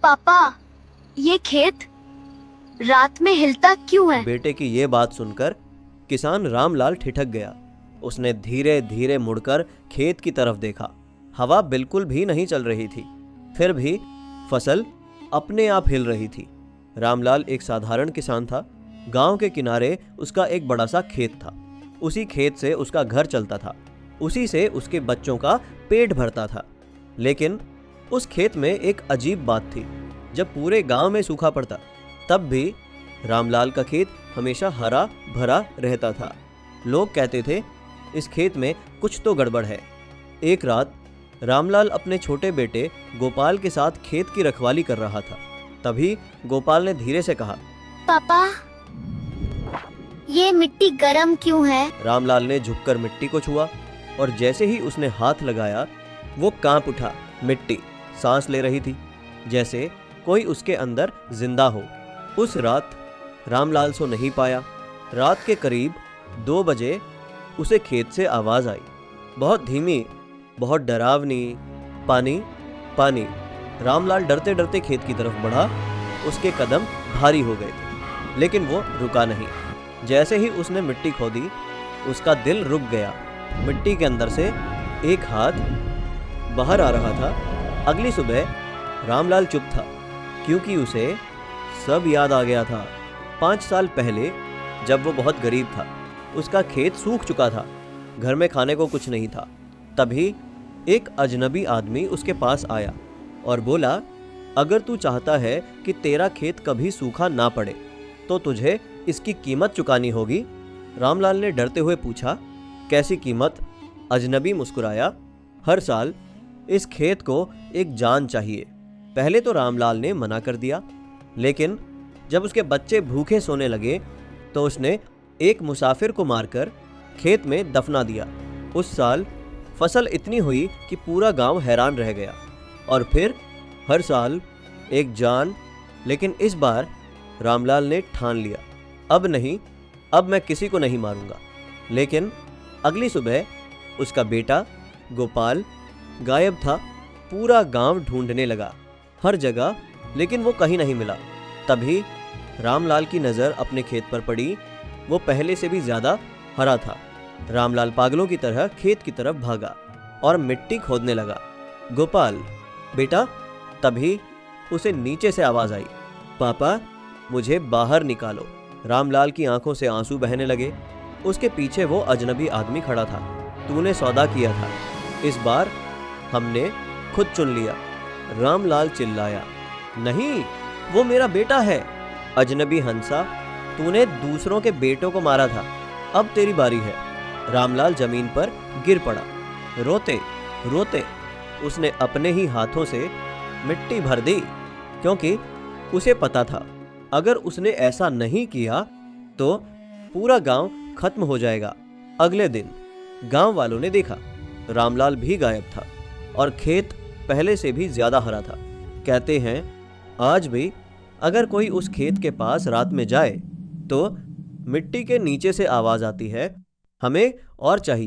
पापा, ये खेत रात में हिलता क्यों है? बेटे की ये बात सुनकर किसान रामलाल ठिठक गया। उसने धीरे धीरे मुड़कर खेत की तरफ देखा। हवा बिल्कुल भी नहीं चल रही थी, फिर भी फसल अपने आप हिल रही थी। रामलाल एक साधारण किसान था। गांव के किनारे उसका एक बड़ा सा खेत था। उसी खेत से उसका घर चलता था, उसी से उसके बच्चों का पेट भरता था। लेकिन उस खेत में एक अजीब बात थी। जब पूरे गांव में सूखा पड़ता, तब भी रामलाल का खेत हमेशा हरा भरा रहता था। लोग कहते थे, इस खेत में कुछ तो गड़बड़ है। एक रात रामलाल अपने छोटे बेटे गोपाल के साथ खेत की रखवाली कर रहा था। तभी गोपाल ने धीरे से कहा, पापा, ये मिट्टी गर्म क्यों है? रामलाल ने झुककर मिट्टी को छुआ और जैसे ही उसने हाथ लगाया, वो कांप उठा। मिट्टी सांस ले रही थी, जैसे कोई उसके अंदर जिंदा हो। उस रात रामलाल सो नहीं पाया। रात के करीब 2 बजे उसे खेत से आवाज आई, बहुत धीमी, बहुत डरावनी, पानी पानी। रामलाल डरते डरते खेत की तरफ बढ़ा। उसके कदम भारी हो गए थे, लेकिन वो रुका नहीं। जैसे ही उसने मिट्टी खोदी, उसका दिल रुक गया। मिट्टी के अंदर से एक हाथ बाहर आ रहा था। अगली सुबह रामलाल चुप था, क्योंकि उसे सब याद आ गया था। 5 साल पहले जब वो बहुत गरीब था, उसका खेत सूख चुका था, घर में खाने को कुछ नहीं था। तभी एक अजनबी आदमी उसके पास आया और बोला, अगर तू चाहता है कि तेरा खेत कभी सूखा ना पड़े, तो तुझे इसकी कीमत चुकानी होगी। रामलाल ने डरते हुए पूछा, कैसी कीमत? अजनबी मुस्कुराया, हर साल इस खेत को एक जान चाहिए। पहले तो रामलाल ने मना कर दिया, लेकिन जब उसके बच्चे भूखे सोने लगे, तो उसने एक मुसाफिर को मारकर खेत में दफना दिया। उस साल फसल इतनी हुई कि पूरा गांव हैरान रह गया। और फिर हर साल एक जान। लेकिन इस बार रामलाल ने ठान लिया, अब नहीं, अब मैं किसी को नहीं मारूंगा। लेकिन अगली सुबह उसका बेटा गोपाल गायब था। पूरा गांव ढूंढने लगा, हर जगह, लेकिन वो कहीं नहीं मिला। तभी रामलाल की नज़र अपने खेत पर पड़ी। वो पहले से भी ज़्यादा हरा था। रामलाल पागलों की तरह खेत की तरफ भागा और मिट्टी खोदने लगा। गोपाल, बेटा। तभी उसे नीचे से आवाज़ आई, पापा, मुझे बाहर निकालो। रामलाल की आंखों से आंसू बहने लगे। उसके पीछे वो अजनबी आदमी खड़ा था। तूने सौदा किया था, इस बार हमने खुद चुन लिया। रामलाल चिल्लाया, नहीं, वो मेरा बेटा है। अजनबी हंसा, तूने दूसरों के बेटों को मारा था, अब तेरी बारी है। रामलाल जमीन पर गिर पड़ा। रोते रोते उसने अपने ही हाथों से मिट्टी भर दी, क्योंकि उसे पता था, अगर उसने ऐसा नहीं किया तो पूरा गांव खत्म हो जाएगा। अगले दिन गांव वालों ने देखा, रामलाल भी गायब था और खेत पहले से भी ज्यादा हरा था। कहते हैं, आज भी अगर कोई उस खेत के पास रात में जाए, तो मिट्टी के नीचे से आवाज आती है, हमें और चाहिए।